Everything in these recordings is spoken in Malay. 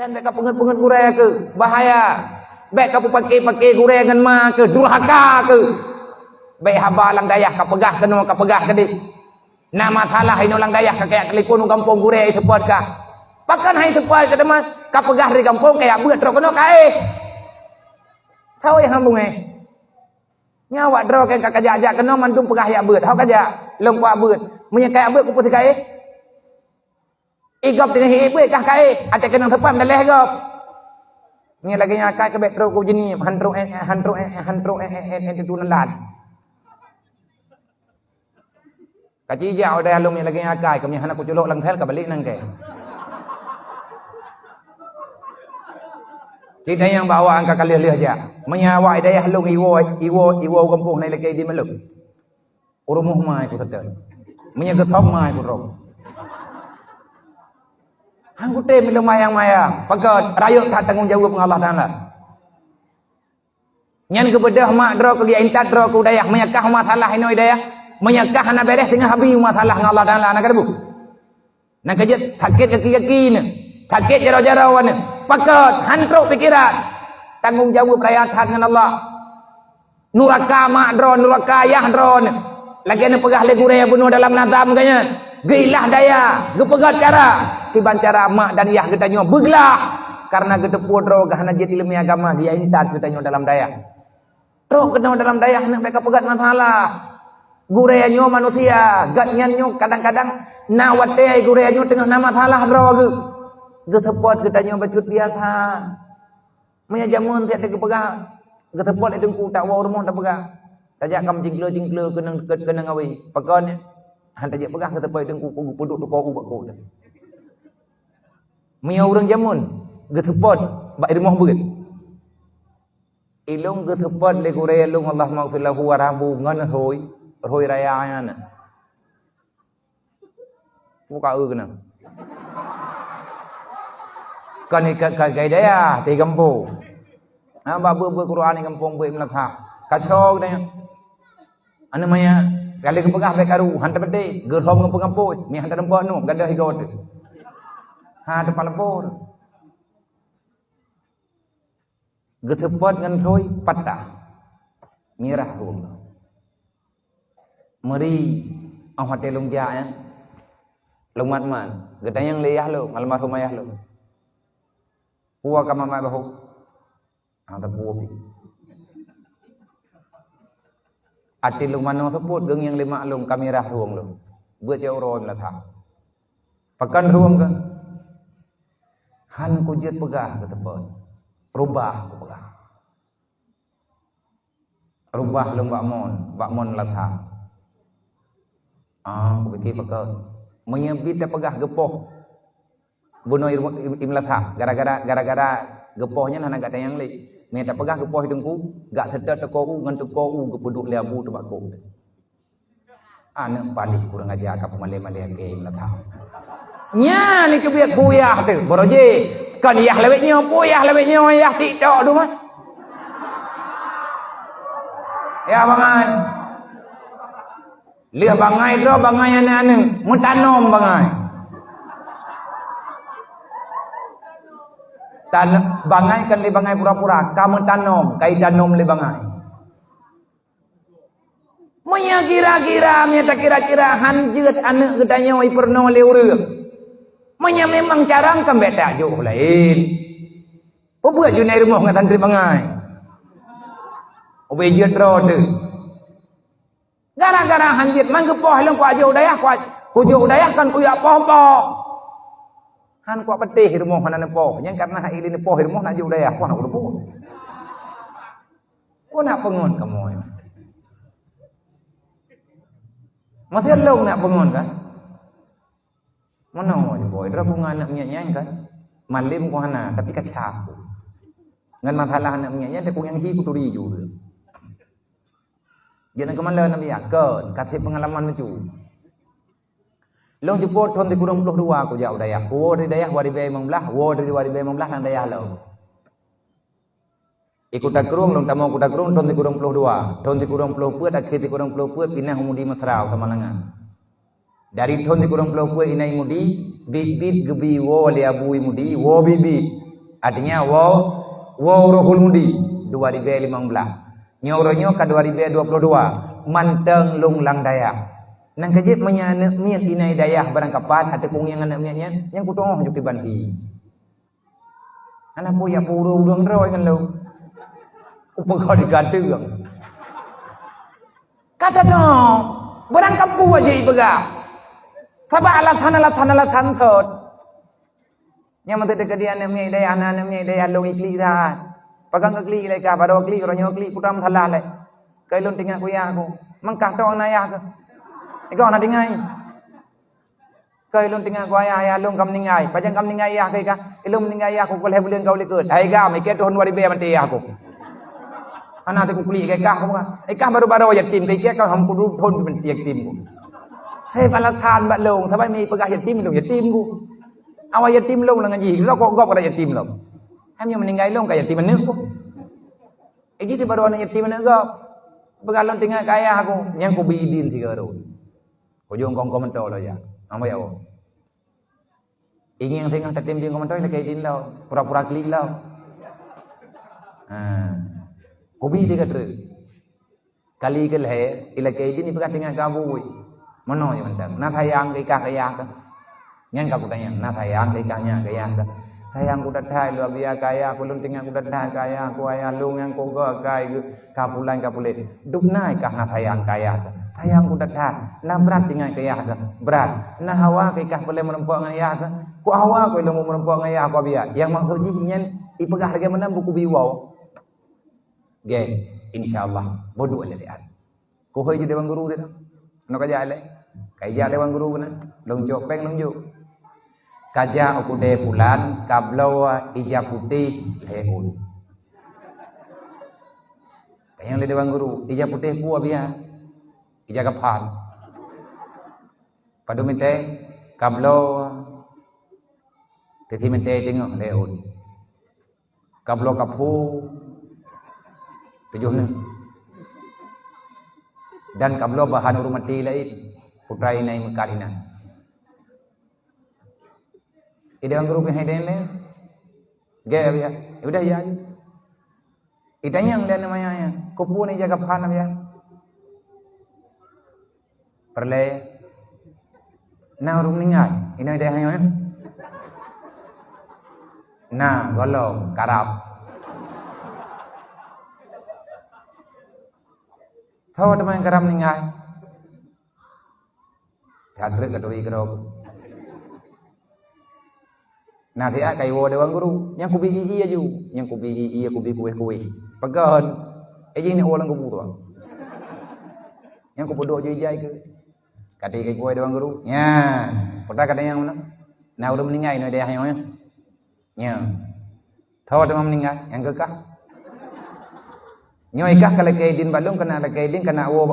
Kan mereka pengen gureh ke bahaya. Baik kau pakai gureh dengan ma ke durhaka ke. Baik haba lang dayah kau pegah ke di. Nama salah ini orang dayah kayak kelipun kampung gureh itu buat kah. Pakan hai tepat ke depan kau pegah di kampung kayak buat terus kena kai. Tahu yang hambung nyawa draw kan kakak ajak kena mantung pegah ya buat. Tahu kajak lom kuat buat. Punya kayak buat ku putih kai. Igop dengan hibu kah kai ada kena tepan dah leh gop. Ni lagi nya kai ke betro ku jenis hantro itu nalat. Kaci jauh dah lom ni lagi nya kai kami anak ku culok lang thel ka balik nang ke. Kita yang bawa angka kali lihat aja. Menyawa daya lom iwo kampung nai lagi di meluk. Urumuh mai ku sedar. Menyegetop mai ku rok. Anggota minum mayang-mayang. Pakat rayuk tak tanggung jawab dengan Allah Ta'ala. Nyan kebedah mak dro ke intat dro ke dayah. Menyakah masalah ini dayah. Menyakah anak beres dengan habis masalah dengan Allah Ta'ala. Nak kata bu? Nak kejut sakit kaki-kaki ni. Sakit jarau-jarau ni. Pakat hantruk pikiran. Tanggung jawab rayakan dengan Allah. Nuraka mak dro, nuraka ayah dro ni. Lagi ni pegah legur yang bunuh dalam nazam kanya. Gailah daya, gepegat cara. Tiban cara mak dan yah kita nyo beglah karena kita podro gahana jadi ilmu agama dia intat kita nyo dalam daya. Terus kena dalam daya nak mereka pegat masalah. Gureanyo manusia, gatnya nyo kadang-kadang nawate gureanyo tengah nama salah bro ge. Ge tepot kita nyo bacut biasa. Maya jamun tiap ke pegang. Ge tepot itu ku tak wa rumah tak pegang. Tajak kam jingkle kena ngawi. Pakon hantar je pegang ke tepot itu ku puduk tu ku buat ku. Mia orang jamun getepot bak rumah beut. Ilung getepot le gure ilung Allah maghfir lahu warhamhu ngan hoi raya ana. Buka kena. Kan ikat kai daya ti kampung. Ba ber Quran di kampung beut melakha. Kacau dah. Anu maya kali ke pegah be karu hantar bete gerhom kampung-kampung mi hantar dempo nu gadah higot. Ha depan lepur. Getepot ngan roi patah. Mirah tu. Meri au hate lung ja ya. Lumat man. Getayang leyah lo, almarhum ayah lo. Puwa ka mama bahu. Ta puwa pi. Ati lung mano sebut geng yang lima lung kamirah ruang lo. Buat jauh ron lah tha. Pakan ruang kan. Han ku jet pegah ke tepon. Rubah ku pegah. Rubah lung bakmon latha. Ku fikir pekak. Menyebit pegah gepoh. Bunuh imlatha gara-gara gepohnya nak gak tayang li. Ni tak pegah gepoh hidungku, gak sedar teko ngan teko gepuduk leabu tebakku. Anak palih kurang ajar ka pemale-male ke imlatha. Nya ni kebiak buyah tu boroje kan yah lewetnya buyah lewetnya yah tidak tu mah ya bangai lihat bangai tu bangai ane mutanom bangai bangai kan li bangai pura-pura kamu tanom kai danom li bangai munya kira-kira mia tak kira-kira hanjeut anak gedanya oi perno le ureup. Manya memang carang kan beda jauh lain. Buat junai rumah dengan tantri bangai. Obejut roda. Gara-gara hanjit manggepoh lang kuat jauh daya kan kuyak poh-poh. Han kuat petih rumah mana nepoh. Yang karena hak ini nepoh rumah nak jauh daya kuat nak udah. Ku nak pengun kamu. Masih long nak pengun kan? Mana je boy, dra bunga anak menyanyi kan. Malim ku hana tapi kacap. Ngan masalah anak menyanyi tapi ku yang hi ku turi juga. Jangan kemana nabi akan kasih pengalaman macam. Long jepot thon di kurang 22 ku jauh daya. Wo di daya wari bay manglah, wo di wari bay manglah nang daya lo. Ikut takrung long tamau ku takrung thon di kurang 22. Thon di kurang 20 puat akhir di kurang 20 puat pindah umudi Mesrau sama lengan. Dari thon di kurang 20 puat inai mudi bit gebi wo le abui mudi wo bibi Artinya wow rohul mudi 2015. Nyoronyo ka 2022. Manteng lung lang daya. Nang kajip menyana miat inai dayah barang kapan ada kung yang anak miatnya yang kutongoh juk banhi. Anak puya puru udang roy kan lo. Upagau digantung. Kata dong, barang kapu aja ibaga. Sabah alatan thot. Yang mati dekat dia anak miat dayah anak miat dayah long ikli dah. Pagang ikli lek ka pada ikli kalau ikli putam thalah lek. Kai lon tinggal kuya aku. Mangkah tong nayah ke. Ikaw na tingay. Kay lon tingay ko ay lon kam ningay. Pajang kam ningay ya kay ka. Ilom ningay ako ko lebulen ka ulikod. Ay ka may keton wari be mati ako. Ana te ko kuli kay ka ko ka. Ay ka baru-baru yatim kay ka ham ko thon ben yatim ko. Hay pala than ba long thabay may pagah yatim long yatim ko. Awa yatim long lang ngaji. Lo ko gop ka yatim long. Ham yang meningay long kay yatim ne ko. Ay gitu baru ana yatim ne gop. Pagkalon tingay kaya ako. Yang ko bidin 3 ron. Ujung kong komentar lo ya, apa ya? Ingin tengah tertim di komentar lagi kayak lo, pura-pura klik lo. Kopi dia kata, kali ke leher, ila kayak ini pekat tengah kabui, mana yang mentang? Nak hayang kaya kan? Yang kau tanya, nak hayang kaya kan? Hayang ku datai lu biar kaya, aku lun tengah ku datai kaya, aku ayah lung yang kau gak kaya, kapulan. Duk naik kah nak hayang kaya kan? Hayang ku datang, nah berat tinggal kaya ke, berat. Nah hawa kaya boleh merempok ngaya ke, ku hawa ku ilmu merempok ngaya ku biar. Yang maksudnya nyen ipegah lagi mana buku biwau. Ge, insyaallah bodoh ada lihat. Ku hoi jadi dewan guru dia, nak kaja ale, kaja dewan guru mana, dong jopeng dong jo. Kaja aku de bulan, kablawa ija putih leun. Kayang le dewan guru, ija putih ku biar. Ija kapan? Padu minta kablo teti minta tengok leun. Kablo kapu 7 dan kablo bahan urmati lain putra inai mekarina. Idang guru pengen le. Gaya ya. Udah ya. Idang yang le namanya ya. Kupu ni jaga pan ya. Perle na urung ningai ina ide hayo na golong karap thaw teman karap ningai thadre kadoi kero na thia kai wo dewan guru yang kubi iya ju yang kubi iya kubi kuwe pagon ejin ulang kubu tu yang kubu do jai ke kati kai kue dewan guru, nya, pernah kata yang mana? Nah udah meninggal ini dia yang mana? Nya, tahu ada meninggal, yang kekah? Nyoy kah kalau kaidin balung kena ada kaidin kena awo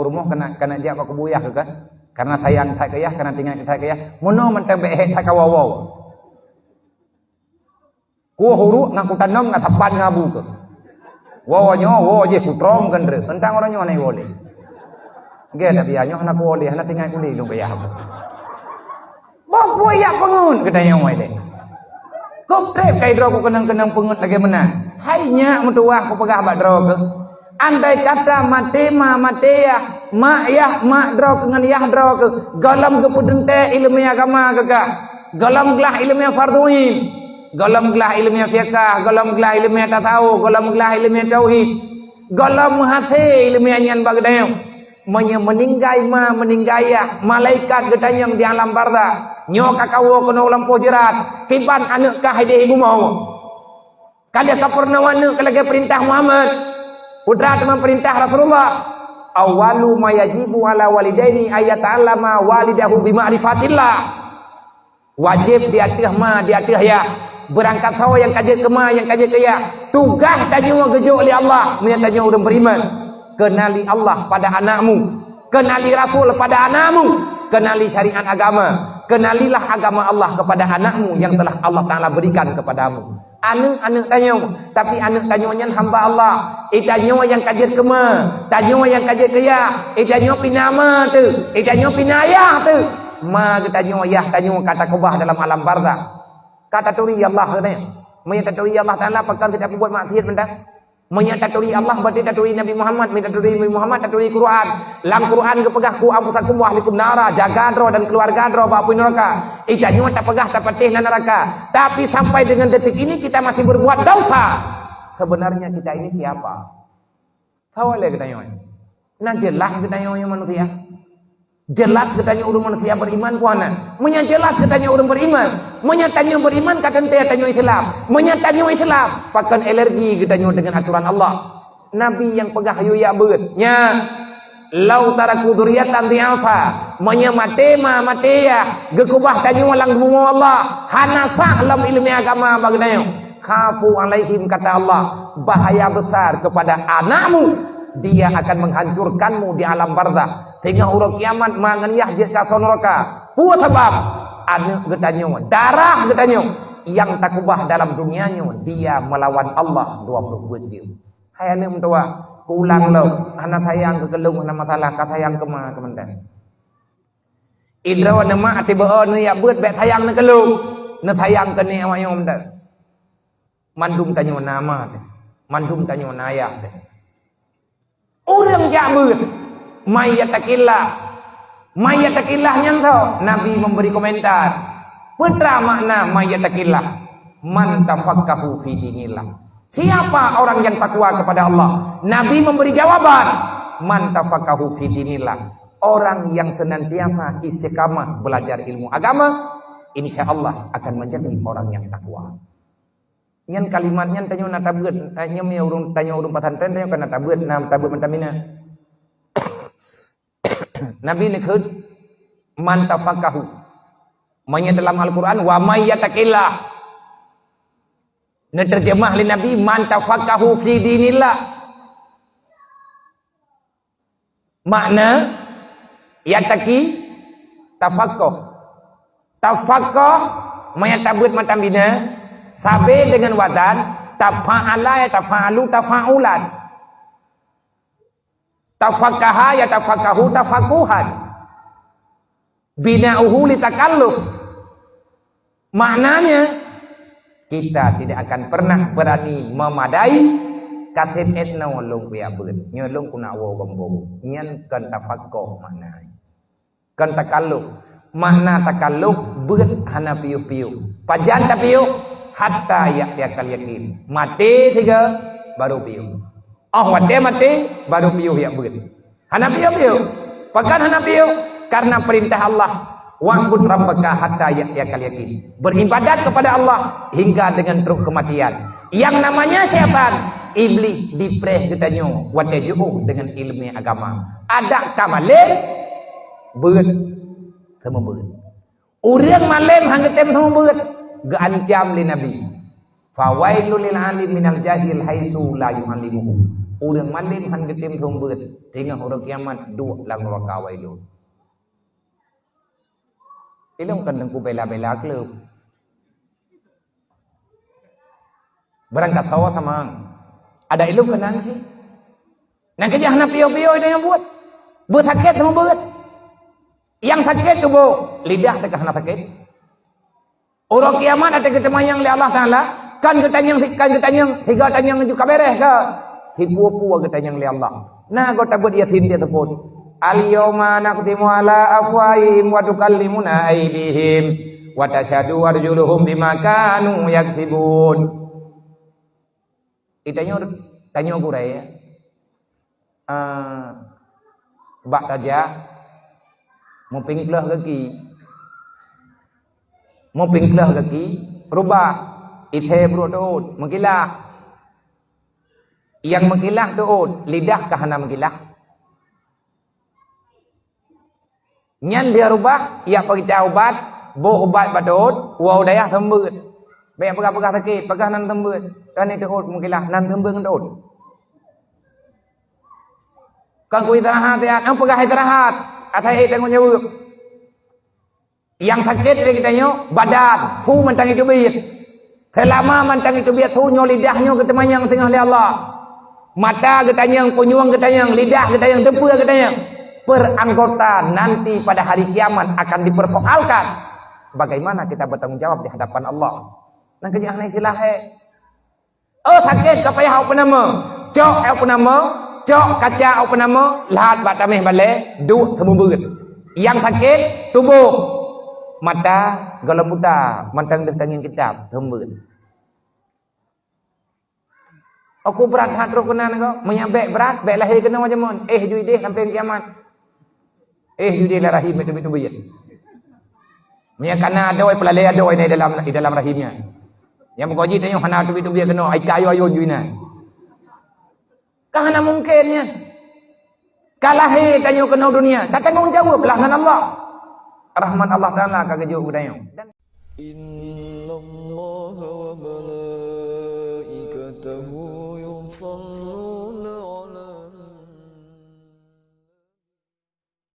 rumah kena dia aku buyah kekah? Karena sayang tak kaya, karena tinggal tak kaya, mono mentang behe tak kawawaw. Ku huru ngaku tanam ngat tapan ngabu ke? Wawanyo je putrom kan re, tentang orang nyoy boleh. Gaya tak biarnya anak boleh, anak tinggal kulit dong kaya apa? Bawa ya pengun kita yang mau deh. Kau trep kaya drog kenang pengun lagi mana? Hanya mentua aku pegah abad drog. Andai kata mate ya, mak drog dengan yah drog. Galam kepudente ilmu agama kakak. Galam gelah ilmu farduin. Galam gelah ilmu fiqh. Galam gelah ilmu tasawuf. Galam gelah ilmu tauhid. Galam hasil ilmu nyan bagdayong. Meninggai ya malaikat getanyang di alam barza nyo kakawo kono ulam pojerat kiban anak kah hide ibu mau kada ka pernah wana kalage perintah Muhammad putra teman perintah Rasulullah awalu ma yajibu ala walidaini ayata'allama walidahu bima'rifatillah wajib di atas ya berangkat sawa yang kaje kema yang kaje kaya tugas tanya gejo oleh Allah menyatanya orang beriman. Kenali Allah pada anakmu, kenali Rasul pada anakmu, kenali syariat agama, kenalilah agama Allah kepada anakmu yang telah Allah Ta'ala berikan kepadamu. Anak tanya, tapi anak tanya hamba Allah, tanya yang kajet kema, tanya yang kajet kaya, tanya pinama tu, tanya pinayah tu, ma tanya tanya kata kubah dalam alam barzah, kata turi Allah katanya, Menyataturi Allah Ta'ala perkara tidak buat maksiat benda. Menyataturi Allah berarti taturi Nabi Muhammad, menyataturi Nabi Muhammad, taturi Quran. Lang Quran ke pegah ku ampusakum wa ahlikum nara, jaga dro dan keluarga dro bapun neraka. Ijanyo tak pegah tak patih dan neraka. Tapi sampai dengan detik ini kita masih berbuat dosa. Sebenarnya kita ini siapa? Tahu lagi kita nyoy. Nah jelas kita nyoy manusia. Jelas katanya orang manusia beriman kuana. Menyejelas katanya orang beriman. Menyatanya beriman katanya tanya Islam. Menyatanya Islam. Pakan alergi katanya dengan aturan Allah. Nabi yang pegah yuya beut. Nya lau taraku dzurriatan di'afa. Menyamate ma matea. Gekubah tanya walang bunga Allah. Hanasah lam ilmi agama bagdanya. Khafu alaihim kata Allah. Bahaya besar kepada anakmu. Dia akan menghancurkanmu di alam barzakh. Tengah urut kiamat manganiyah jika sonoraka. Buat sebab ada getanyo, darah getanyo yang takubah dalam dunianya dia melawan Allah 20 jam. Hai ane mentua, ulang lo, anak sayang ke kelung anak masalah ka sayang ke ma kemendan. Idra nama ati beon ya beut bet sayang ne kelung, ne sayang ke ni awayom dah. Mandum tanyo nama teh. Mandum tanyo nayah teh. Urang jak beut. Mayyatakillah nyantau. Nabi memberi komentar. Putra makna mayyatakillah man tafakkahu fi dinillah. Siapa orang yang takwa kepada Allah? Nabi memberi jawaban. Man tafakkahu fi dinillah. Orang yang senantiasa istiqamah belajar ilmu agama, insyaallah akan menjadi orang yang takwa. Nyan kalimatnya tanya na tabeut, tanya urung pesantren tanya kana tabeut nam tabeut mentamina. Nabi nikut man tafaqahu. Manya dalam Al-Quran wa may yattaqillah. Nah terjemah oleh Nabi man tafaqahu fi dinillah. Makna yattaqi tafaqquh. Tafaqquh maya tabut macam bina sabe dengan wadan tafa'ala ya tafa'alu tafa'ulan. Tafakaha ya tafakahu tafakuhan. Bina'uhu litakalluf. Maknanya kita tidak akan pernah berani memadai katin etna walung ya beut. Nyolong kuna wo gembong. Nyan kan tafakkuh makna. Kan takalluf. Makna takalluf beut hana piu-piu. Pajan tapiu hatta ya kal yakin. Mati tiga baru piu. Oh wate mati baru piuh ya begitu. Hana piuh. Pakan hana piuh karena perintah Allah. Wa'bud rabbaka hatta ya'tiyakal yakin. Beribadat kepada Allah hingga dengan truk kematian. Yang namanya siapa? Iblis dipreh katanya watajuhu dengan ilmu agama. Ada kamalin beut sama beut. Urang malem hanggetem sama beut gaancam li Nabi. Fawailul lil alim minal jahil haitsu la yu'allimuhu. Urang malim han getim thong beut tengah urang kiamat dua lang neraka wailu. Ilong kan ku bela-bela klub. Berangkat tawa sama. Ada ilong kenang sih. Nang kerja hana pio-pio dia yang buat. Beut sakit sama beut. Yang sakit tu bo lidah teka hana sakit. Urang kiamat ada ketemayang li Allah Taala kan ketanyang tiga tanyang juga beres ke. Hibu-hibu ketanyang li Allah. Nah kau tabut yatim dia tepun. Al-yawma naqtimu ala afwahihim wa tukallimuna aydihim wa tashhadu arjuluhum bima kanu yaksibun. Tanya gurai ya. Bak saja mau pingklah kaki rubah ithe brodot mengkilah. Yang mengkilah tuh lidah kahana mengkilah. Nyan dia rubah, ia pergi obat, bo obat badut, wow daya thembut. Baik pegah sakit, pegah nan thembut. Kan itu mengkilah nan thembung dot. Kan ku istirahat ya, ang pegah istirahat. Atai tengok nyawa. Yang sakit dia kitanya badan, tu mentang itu biat. Selama mentang itu biat tu nyo lidahnya ketemanyang tengah li Allah. Mata ketanyang, penyuang ketanyang, lidah ketanyang, depu ketanyang. Per anggota nanti pada hari kiamat akan dipersoalkan. Bagaimana kita bertanggung jawab di hadapan Allah. Nang kerja anak istilah sakit ke payah apa nama? Cok apa nama? Cok kaca apa nama? Lahat batameh balik, duk semubut. Yang sakit tubuh, mata galau buta, mantang tangin kitab, semubut. Aku berat hat roh kena kau, menyabek berat, bek lahir kena macam mon. Judi deh sampai kiamat. Judi lah rahim itu bayar. Nya kana ada oi pelalai ada oi di dalam rahimnya. Yang bergaji tanya hana tu biar kena ai kayu ayun juina. Kahana mungkinnya. Kalah tanya kena dunia, tak tanggung jawab lah dengan Allah. Rahmat Allah Taala kagak jauh budaya. Innallaha wa malaikatahu yusalluna